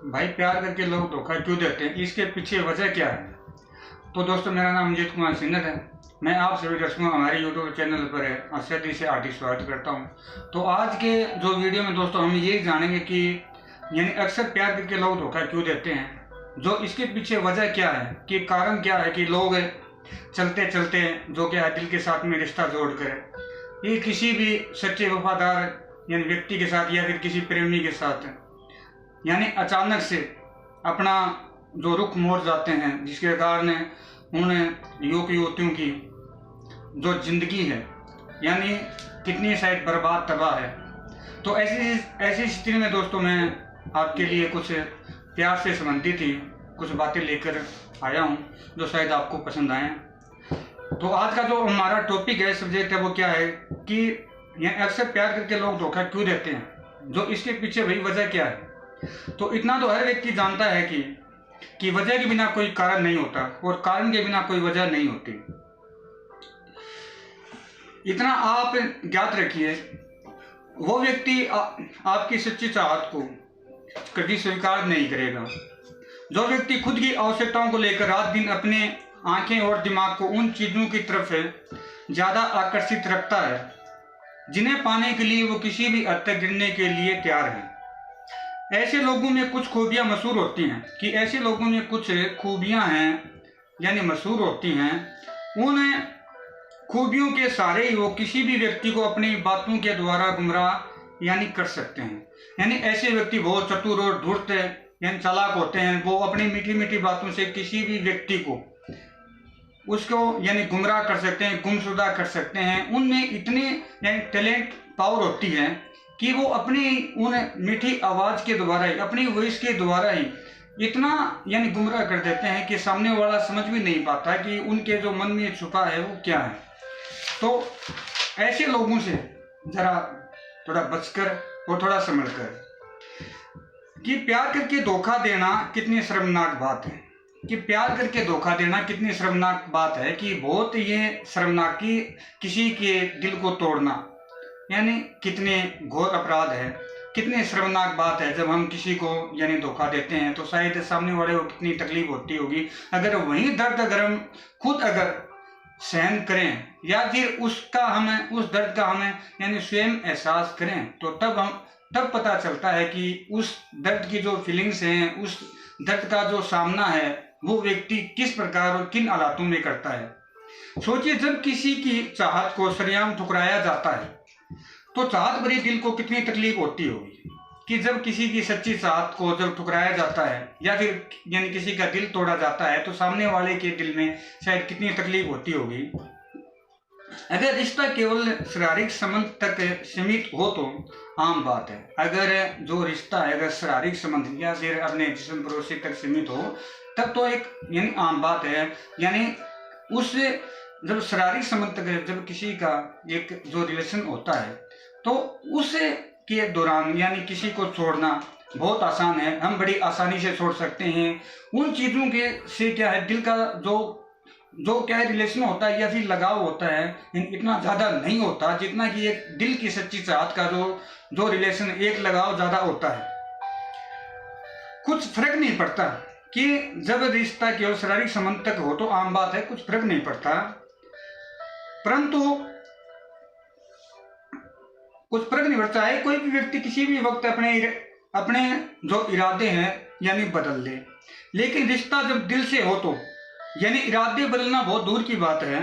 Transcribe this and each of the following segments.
भाई प्यार करके लोग धोखा क्यों देते हैं, इसके पीछे वजह क्या है। तो दोस्तों, मेरा नाम अमजीत कुमार सिन्नर है। मैं आप सभी दर्शकों हमारे यूट्यूब चैनल पर सदी से हार्दिक स्वागत करता हूं। तो आज के जो वीडियो में दोस्तों हम ये जानेंगे कि यानी अक्सर प्यार करके लोग धोखा क्यों देते हैं, जो इसके पीछे वजह क्या है, कि कारण क्या है कि लोग चलते चलते जो क्या है दिल के साथ में रिश्ता जोड़कर ये किसी भी सच्चे वफादार यानी व्यक्ति के साथ या फिर किसी प्रेमी के साथ यानी अचानक से अपना जो रुख मोड़ जाते हैं, जिसके कारण उन युवक युवतियों की जो जिंदगी है यानी कितनी शायद बर्बाद तबाह है। तो ऐसी स्थिति में दोस्तों मैं आपके लिए कुछ प्यार से संबंधित ही कुछ बातें लेकर आया हूं जो शायद आपको पसंद आए। तो आज का जो हमारा टॉपिक है, सब्जेक्ट है, वो क्या है कि ये अक्सर प्यार करके लोग धोखा क्यों देते हैं, जो इसके पीछे वही वजह क्या है। तो इतना तो हर व्यक्ति जानता है कि वजह के बिना कोई कारण नहीं होता और कारण के बिना कोई वजह नहीं होती। इतना आप ज्ञात रखिए, वो व्यक्ति आपकी सच्ची चाहत को कभी स्वीकार नहीं करेगा। जो व्यक्ति खुद की आवश्यकताओं को लेकर रात दिन अपने आंखें और दिमाग को उन चीजों की तरफ ज्यादा आकर्षित रखता है जिन्हें पाने के लिए वो किसी भी हद तक गिरने के लिए तैयार है। ऐसे लोगों में कुछ खूबियां मशहूर होती हैं कि ऐसे लोगों में कुछ खूबियां हैं यानी मशहूर होती हैं। उन खूबियों के सहारे ही वो किसी भी व्यक्ति को अपनी बातों के द्वारा गुमराह यानी कर सकते हैं। यानी ऐसे व्यक्ति बहुत चतुर और धूर्त यानी चालाक होते हैं। वो अपनी मीठी मीठी बातों से किसी भी व्यक्ति को उसको यानी गुमराह कर सकते हैं, गुमशुदा कर सकते हैं। उनमें इतनी यानी टैलेंट पावर होती है कि वो अपनी उन मीठी आवाज़ के द्वारा ही, अपनी वॉइस के द्वारा ही इतना यानी गुमराह कर देते हैं कि सामने वाला समझ भी नहीं पाता कि उनके जो मन में छुपा है वो क्या है। तो ऐसे लोगों से ज़रा थोड़ा बचकर और थोड़ा संभल कर, कि प्यार करके धोखा देना कितनी शर्मनाक बात है, कि प्यार करके धोखा देना कितनी शर्मनाक बात है, कि बहुत ये शर्मनाक कि किसी के दिल को तोड़ना यानी कितने घोर अपराध है, कितनी शर्मनाक बात है। जब हम किसी को यानी धोखा देते हैं तो शायद सामने वाले को कितनी तकलीफ होती होगी। अगर वही दर्द अगर हम खुद अगर सहन करें या फिर उसका हमें उस दर्द का हमें यानी स्वयं एहसास करें, तो तब पता चलता है कि उस दर्द की जो फीलिंग्स हैं, उस दर्द का जो सामना है, वो व्यक्ति किस प्रकार और किन हालातों में करता है। सोचिए, जब किसी की चाहत को सरेआम ठुकराया जाता है तो चाहत भरी दिल को कितनी तकलीफ होती होगी, कि जब किसी की सच्ची चाहत को जब ठुकराया जाता है या फिर यानी किसी का दिल तोड़ा जाता है तो सामने वाले के दिल में शायद कितनी तकलीफ होती होगी। अगर रिश्ता केवल शारीरिक संबंध तक सीमित हो तो आम बात है। अगर जो रिश्ता है अगर शारीरिक संबंध या फिर अपने जिस्म परोसी तक सीमित हो तब तो एक यानी आम बात है। यानी उस जब शारीरिक संबंध तक जब किसी का एक जो रिलेशन होता है तो उस के दौरान यानी किसी को छोड़ना बहुत आसान है। हम बड़ी आसानी से छोड़ सकते हैं। उन चीज़ों के से क्या है, दिल का जो क्या है रिलेशन होता है या फिर लगाव होता है, इतना ज़्यादा नहीं होता जितना कि एक दिल की सच्ची चाहत का जो रिलेशन एक लगाव ज़्यादा होता है। कुछ फर्क नहीं पड़ता कि जब रिश्ता केवल शारीरिक संबंध तक हो तो आम बात है, कुछ फर्क नहीं पड़ता। परंतु कुछ फर्क नहीं पड़ता है, कोई भी व्यक्ति किसी भी वक्त अपने जो इरादे हैं यानी बदल ले। लेकिन रिश्ता जब दिल से हो तो यानी इरादे बदलना बहुत दूर की बात है।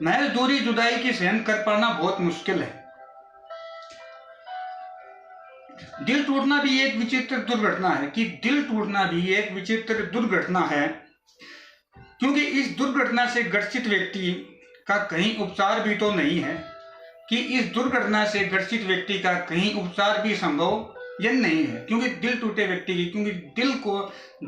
महज दूरी जुदाई की सहन कर पाना बहुत मुश्किल है। दिल टूटना भी एक विचित्र दुर्घटना है, कि दिल टूटना भी एक विचित्र दुर्घटना है, क्योंकि इस दुर्घटना से ग्रसित व्यक्ति का कहीं उपचार भी तो नहीं है, कि इस दुर्घटना से ग्रसित व्यक्ति का कहीं उपचार भी संभव या नहीं है। क्योंकि दिल टूटे व्यक्ति की, क्योंकि दिल को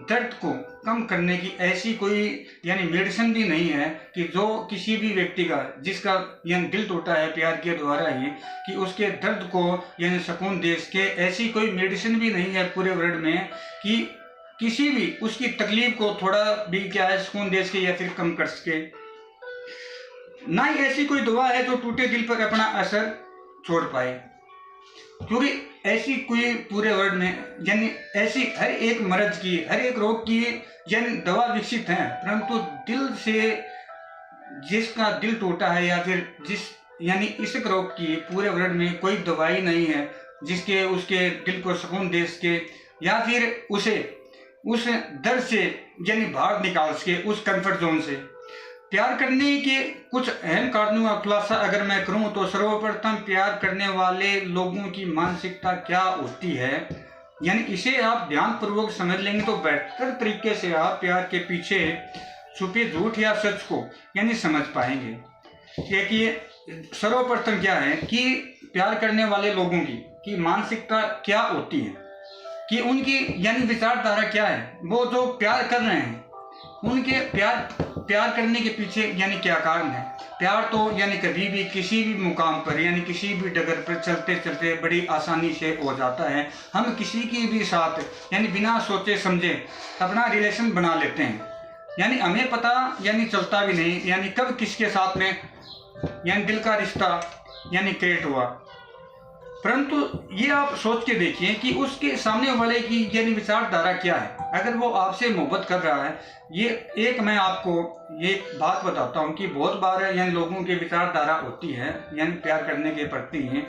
दर्द को कम करने की ऐसी कोई यानी मेडिसिन भी नहीं है कि जो किसी भी व्यक्ति का जिसका यानी दिल टूटा है प्यार के द्वारा ही, कि उसके दर्द को यानी सुकून दे सके, ऐसी कोई मेडिसिन भी नहीं है पूरे वर्ल्ड में कि किसी भी उसकी तकलीफ को थोड़ा भी क्या है सुकून दे सके या फिर कम कर सके। ना ही ऐसी कोई दवा है जो टूटे दिल पर अपना असर छोड़ पाए। क्योंकि ऐसी कोई पूरे वर्ल्ड में यानी ऐसी हर एक मर्ज की, हर एक रोग की यानी दवा विकसित है, परंतु दिल से जिसका दिल टूटा है या फिर जिस यानी इस रोग की पूरे वर्ल्ड में कोई दवाई नहीं है जिसके उसके दिल को सुकून दे सके या फिर उसे उस दर्द से यानी बाहर निकाल सके, उस कंफर्ट जोन से। प्यार करने के कुछ अहम कारणों का खुलासा अगर मैं करूं तो सर्वप्रथम प्यार करने वाले लोगों की मानसिकता क्या होती है, यानी इसे आप ध्यानपूर्वक समझ लेंगे तो बेहतर तरीके से आप प्यार के पीछे छुपे झूठ या सच को यानी समझ पाएंगे। देखिए सर्वप्रथम क्या है कि प्यार करने वाले लोगों की मानसिकता क्या होती है, कि उनकी यानी विचारधारा क्या है, वो जो प्यार कर रहे हैं उनके प्यार करने के पीछे यानी क्या कारण है। प्यार तो यानी कभी भी किसी भी मुकाम पर यानी किसी भी डगर पर चलते चलते बड़ी आसानी से हो जाता है। हम किसी की भी साथ यानी बिना सोचे समझे अपना रिलेशन बना लेते हैं, यानी हमें पता यानी चलता भी नहीं यानी कब किसके साथ में यानी दिल का रिश्ता यानी क्रिएट हुआ। परंतु ये आप सोच के देखिए कि उसके सामने वाले की यानी विचारधारा क्या है। अगर वो आपसे मोहब्बत कर रहा है, ये एक मैं आपको ये बात बताता हूँ कि बहुत बार यानी लोगों की विचारधारा होती है यानी प्यार करने के प्रति है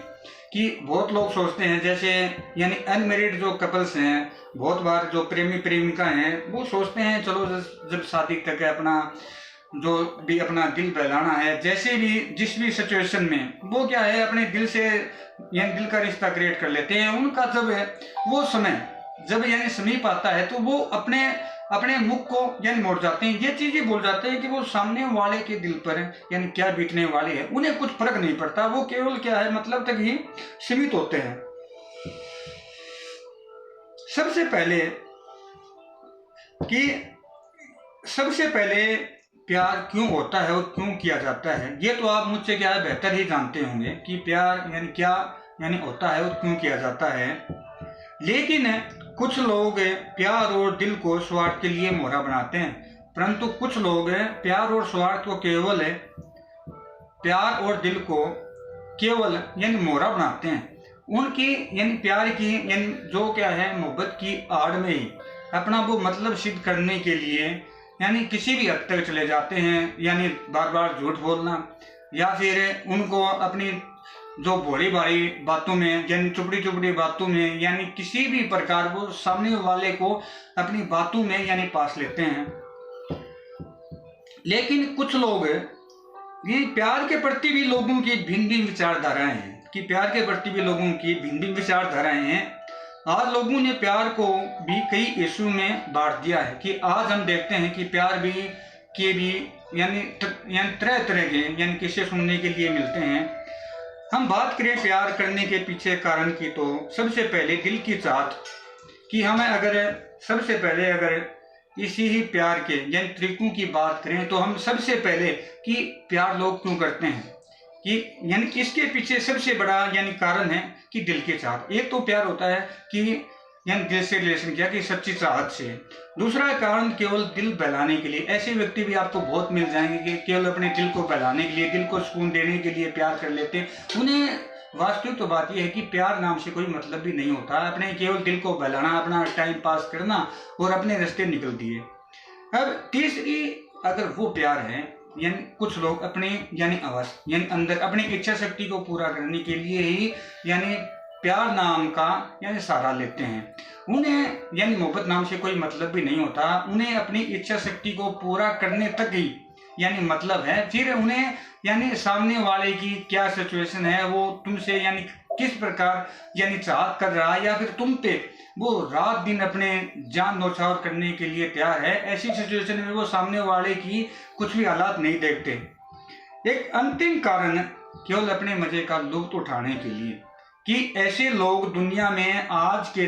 कि बहुत लोग सोचते हैं, जैसे यानी अनमेरिड जो कपल्स हैं, बहुत बार जो प्रेमी प्रेमिका हैं, वो सोचते हैं चलो जब शादी तक अपना जो भी अपना दिल बहलाना है, जैसे भी जिस भी सिचुएशन में वो क्या है अपने दिल से यानी दिल का रिश्ता क्रिएट कर लेते हैं। उनका जब है वो समय जब यानी समीप आता है तो वो अपने अपने मुख को यानी मोड़ जाते हैं, ये चीजें बोल जाते हैं कि वो सामने वाले के दिल पर यानी क्या बीतने वाली है उन्हें कुछ फर्क नहीं पड़ता, वो केवल क्या है मतलब तक ही सीमित होते हैं। सबसे पहले प्यार क्यों होता है और क्यों किया जाता है, ये तो आप मुझसे क्या है बेहतर ही जानते होंगे कि प्यार यानी क्या यानी होता है और क्यों किया जाता है। लेकिन कुछ लोग प्यार और दिल को स्वार्थ के लिए मोहरा बनाते हैं, परंतु कुछ लोग प्यार और स्वार्थ को प्यार और दिल को केवल यानी मोहरा बनाते हैं। उनकी यानी प्यार की यानी जो क्या है मोहब्बत की आड़ में ही अपना वो मतलब सिद्ध करने के लिए यानी किसी भी हद तक चले जाते हैं, यानी बार बार झूठ बोलना या फिर उनको अपनी जो भोली भाली बातों में यानी चुपड़ी बातों में यानी किसी भी प्रकार वो सामने वाले को अपनी बातों में यानी पास लेते हैं। लेकिन कुछ लोग ये प्यार के प्रति भी लोगों की भिन्न भिन्न विचारधाराएं हैं कि प्यार के प्रति भी लोगों की भिन्न भिन्न विचारधाराएं हैं। आज लोगों ने प्यार को भी कई इशू में बांट दिया है कि आज हम देखते हैं कि प्यार भी यानी तरह तरह के यानी किस्से सुनने के लिए मिलते हैं। हम बात करें प्यार करने के पीछे कारण की तो सबसे पहले दिल की चाहत कि हमें अगर इसी ही प्यार के यानी तरीकों की बात करें तो हम सबसे पहले कि प्यार लोग क्यों करते हैं कि यानी इसके पीछे सबसे बड़ा यानी कारण है कि दिल की चाहत। एक तो प्यार होता है कि यानी दिल से रिलेशन किया कि सच्ची चाहत से। दूसरा कारण केवल दिल बहलाने के लिए, ऐसे व्यक्ति भी आपको बहुत मिल जाएंगे कि केवल अपने दिल को बहलाने के लिए, दिल को सुकून देने के लिए प्यार कर लेते हैं। उन्हें वास्तविक तो बात यह है कि प्यार नाम से कोई मतलब भी नहीं होता, अपने केवल दिल को बहलाना, अपना टाइम पास करना और अपने रास्ते निकल दिए। अब तीसरी अगर वो प्यार है यानी कुछ लोग अपने यानी अवश्य यानी अंदर अपनी इच्छा शक्ति को पूरा करने के लिए ही यानी प्यार नाम का यानी सहारा लेते हैं। उन्हें यानी मोहब्बत नाम से कोई मतलब भी नहीं होता, उन्हें अपनी इच्छा शक्ति को पूरा करने तक ही यानी मतलब है। फिर उन्हें यानी सामने वाले की क्या सिचुएशन है, वो तुमसे यानी किस प्रकार यानी चाहत कर रहा है या फिर तुम पे वो रात दिन अपने जान न्यौछावर करने के लिए तैयार है, ऐसी सिचुएशन में वो सामने वाले की कुछ भी हालात नहीं देखते। एक अंतिम कारण केवल अपने मजे का लुत्फ उठाने के लिए कि ऐसे लोग दुनिया में आज के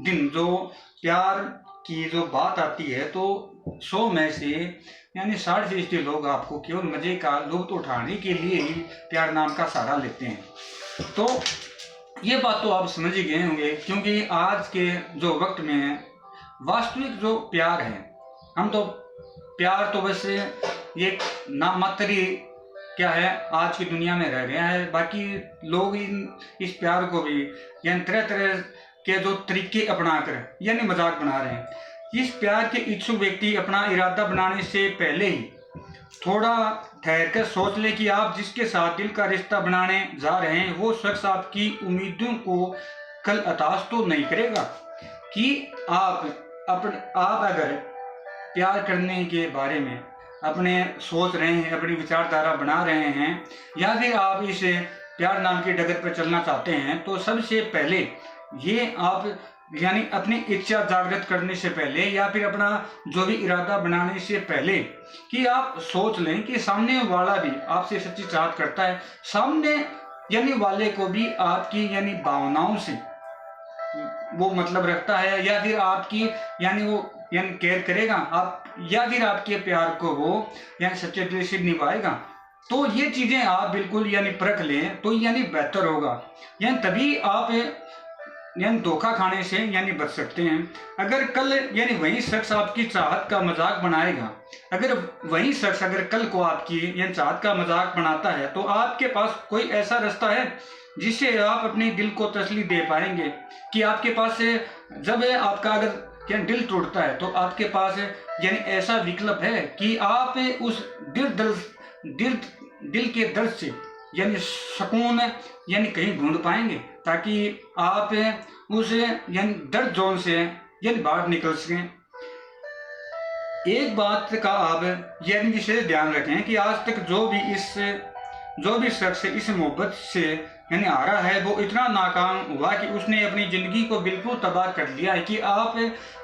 दिन जो प्यार की जो बात आती है तो 100 में से यानी 60% लोग आपको केवल मजे का लुत्फ उठाने के लिए ही प्यार नाम का सहारा लेते हैं। तो ये बात तो आप समझ ही गए होंगे, क्योंकि आज के जो वक्त में वास्तविक जो प्यार है, हम तो प्यार तो बस ये नाम मात्र ही क्या है आज की दुनिया में रह गया है। बाकी लोग इस प्यार को भी यानी तरह तरह के जो तरीके अपना कर यानी मजाक बना रहे हैं। इस प्यार के इच्छुक व्यक्ति अपना इरादा बनाने से पहले ही थोड़ा ठहर कर सोच ले कि आप जिसके साथ दिल का रिश्ता बनाने जा रहे हैं वो शख्स आपकी उम्मीदों को कल हताश तो नहीं करेगा। कि आप अगर प्यार करने के बारे में अपने सोच रहे हैं, अपनी विचारधारा बना रहे हैं, या फिर आप इस प्यार नाम की डगर पर चलना चाहते हैं, तो सबसे पहले ये आप यानी अपनी इच्छा जागृत करने से पहले या फिर अपना जो भी इरादा बनाने से पहले कि आप सोच लें कि सामने वाला भी आपसे सच्ची चाहत करता है, सामने यानी वाले को भी आपकी यानी भावनाओं से वो मतलब रखता है, या फिर आपकी यानी वो यानी केयर करेगा आप, या फिर आपके प्यार को वो यानी सच्चे दिल से निभाएगा। तो ये चीजें आप बिल्कुल यानी परख लें तो यानी बेहतर होगा। यानी तभी आप यानी धोखा खाने से यानी बच सकते हैं। अगर कल यानी वही शख्स आपकी चाहत का मजाक बनाएगा, अगर वही शख्स अगर कल को आपकी यानी चाहत का मजाक बनाता है, तो आपके पास कोई ऐसा रास्ता है जिससे आप अपने दिल को तसल्ली दे पाएंगे। कि आपके पास जब आपका अगर यानी दिल टूटता है तो आपके पास यानी ऐसा विकल्प है कि आप उस दिल के दर्द से यानी सुकून यानी कहीं ढूंढ पाएंगे, ताकि आप उस यानी दर्द जोन से यानी बाहर निकल सकें। एक बात का आप यानी विशेष ध्यान रखें कि आज तक जो भी शख्स इस मोहब्बत से यानी आ रहा है वो इतना नाकाम हुआ कि उसने अपनी ज़िंदगी को बिल्कुल तबाह कर लिया है। कि आप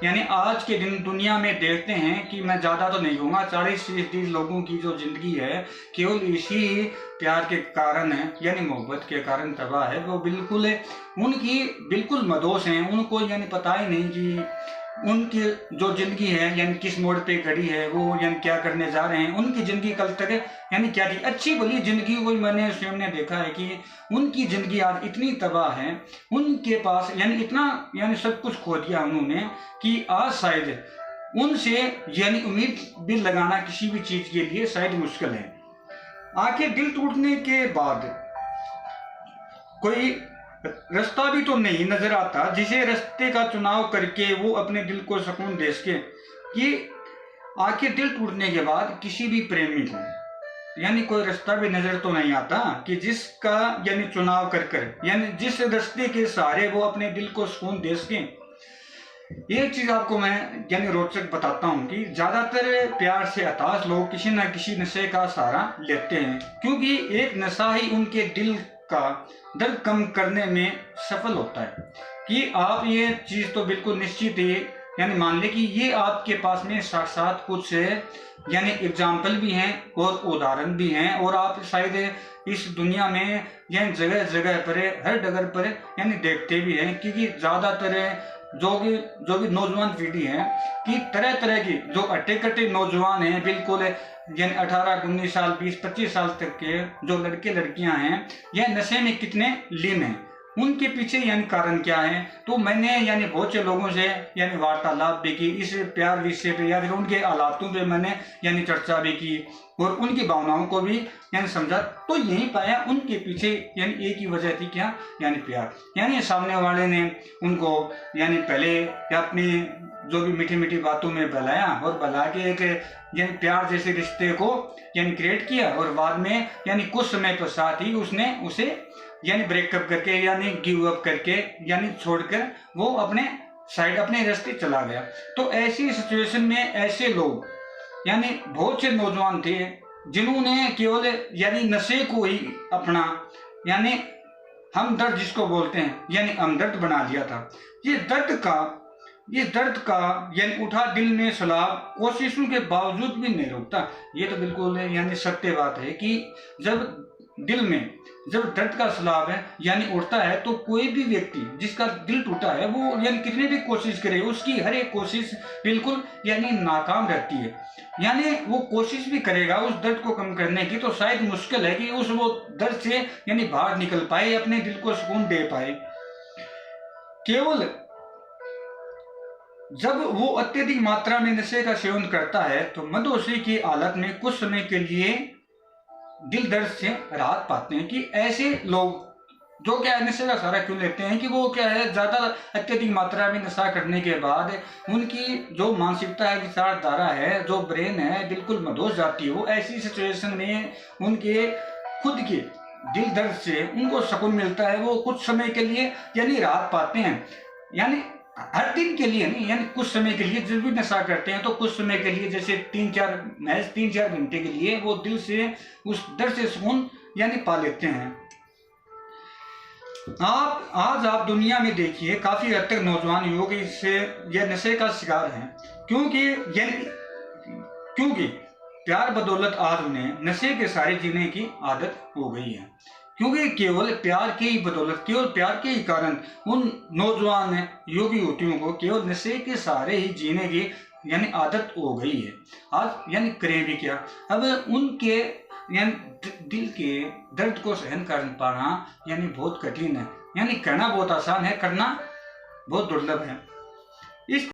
यानी आज के दिन दुनिया में देखते हैं कि मैं ज़्यादा तो नहीं कहूँगा, 40-30 लोगों की जो ज़िंदगी है केवल इसी प्यार के कारण है यानी मोहब्बत के कारण तबाह है। वो बिल्कुल उनकी बिल्कुल मदोश हैं, उनको यानी पता ही नहीं कि उनकी जो ज़िंदगी है यानी किस मोड़ पे खड़ी है, वो यानी क्या करने जा रहे हैं, उनकी ज़िंदगी कल तक यानी क्या थी। अच्छी भली ज़िंदगी को मैंने स्वयं ने देखा है कि उनकी ज़िंदगी आज इतनी तबाह है, उनके पास यानी इतना यानी सब कुछ खो दिया उन्होंने कि आज शायद उनसे यानी उम्मीद भी लगाना किसी भी चीज़ के लिए शायद मुश्किल है। आखिर दिल टूटने के बाद कोई रास्ता भी तो नहीं नजर आता जिसे रास्ते का चुनाव करके वो अपने दिल को सुकून दे सके। कि आखिर दिल टूटने के बाद किसी भी प्रेमी को यानी कोई रास्ता भी नजर तो नहीं आता कि जिसका यानी चुनाव कर यानी जिस रास्ते के सहारे वो अपने दिल को सुकून दे सके। एक चीज आपको मैं यानी रोचक बताता हूँ कि ज्यादातर प्यार से हताश लोग किसी न किसी नशे का सहारा लेते हैं, क्योंकि एक नशा ही उनके दिल का दर्द कम करने में सफल होता है। कि आप ये चीज़ तो बिल्कुल निश्चित है यानी मान ले कि ये आपके पास में साक्षात कुछ यानी एग्जाम्पल भी हैं और उदाहरण भी हैं, और आप शायद इस दुनिया में यानी जगह जगह पर हर जगह पर यानी देखते भी हैं। क्योंकि ज़्यादातर जो भी नौजवान पीढ़ी है कि तरह तरह की जो अट्टे कट्टे नौजवान हैं बिल्कुल यानी 18-19 साल 20-25 साल तक के जो लड़के लड़कियां हैं यह नशे में कितने लीन हैं, उनके पीछे यानी कारण क्या है। तो मैंने यानी बहुत से लोगों से यानी वार्तालाप भी की इस प्यार विषय पे, या फिर उनके हालातों पे मैंने यानी चर्चा भी की और उनकी भावनाओं को भी यानी समझा। तो यही पाया उनके पीछे यानी एक ही वजह थी, क्या यानी प्यार। यानी सामने वाले ने उनको यानी पहले अपनी जो भी मीठी मीठी बातों में बहलाया और बहला के एक यानी प्यार जैसे रिश्ते को यानी क्रिएट किया, और बाद में यानी कुछ समय पश्चात ही उसने उसे यानी ब्रेकअप करके यानी गिव अप करके यानी छोड़कर वो अपने साइड अपने रास्ते चला गया। तो ऐसी सिचुएशन में ऐसे लोग यानी बहुत से नौजवान थे जिन्होंने केवल यानी नशे को ही अपना यानी हमदर्द जिसको बोलते हैं यानी हमदर्द बना लिया था। ये दर्द का यानी उठा दिल में सलाब कोशिशों के बावजूद भी नहीं रुकता। ये तो बिल्कुल यानी सत्य बात है कि जब दिल में जब दर्द का सलाब है यानी उठता है, तो कोई भी व्यक्ति जिसका दिल टूटा है वो यानी कितनी भी कोशिश करे उसकी हर एक कोशिश बिल्कुल यानी नाकाम रहती है। यानी वो कोशिश भी करेगा उस दर्द को कम करने की, तो शायद मुश्किल है कि वो दर्द से यानी बाहर निकल पाए, अपने दिल को सुकून दे पाए। केवल जब वो अत्यधिक मात्रा में नशे का सेवन करता है तो मदहोशी की हालत में कुछ समय के लिए दिल दर्द से राहत पाते हैं। कि ऐसे लोग जो क्या है नशे का सहारा क्यों लेते हैं, कि वो क्या है ज़्यादा अत्यधिक मात्रा में नशा करने के बाद उनकी जो मानसिकता है, विचारधारा है, जो ब्रेन है, बिल्कुल मदहोश जाती हो। ऐसी सिचुएशन में उनके खुद के दिल दर्द से उनको सुकून मिलता है। वो कुछ समय के लिए यानी राहत पाते हैं, यानी हर दिन के लिए नहीं, यानी कुछ समय के लिए जब भी नशा करते हैं तो कुछ समय के लिए, जैसे 3-4 घंटे के लिए वो दिल से उस दर्द से सुकून यानी पा लेते हैं। आज आप दुनिया में देखिए काफी हद तक नौजवान युवक इससे यह नशे का शिकार हैं। क्योंकि प्यार बदौलत आज उन्हें नशे के सहारे जीने की आदत हो गई है। क्योंकि केवल प्यार के ही बदौलत, केवल प्यार के ही कारण उन नौजवान युवक युवतियों को केवल नशे के सहारे ही जीने की यानी आदत हो गई है। आज यानी करें भी क्या, अब उनके यानी दिल के दर्द को सहन कर पाना यानी बहुत कठिन है। यानी कहना बहुत आसान है, करना बहुत दुर्लभ है। इस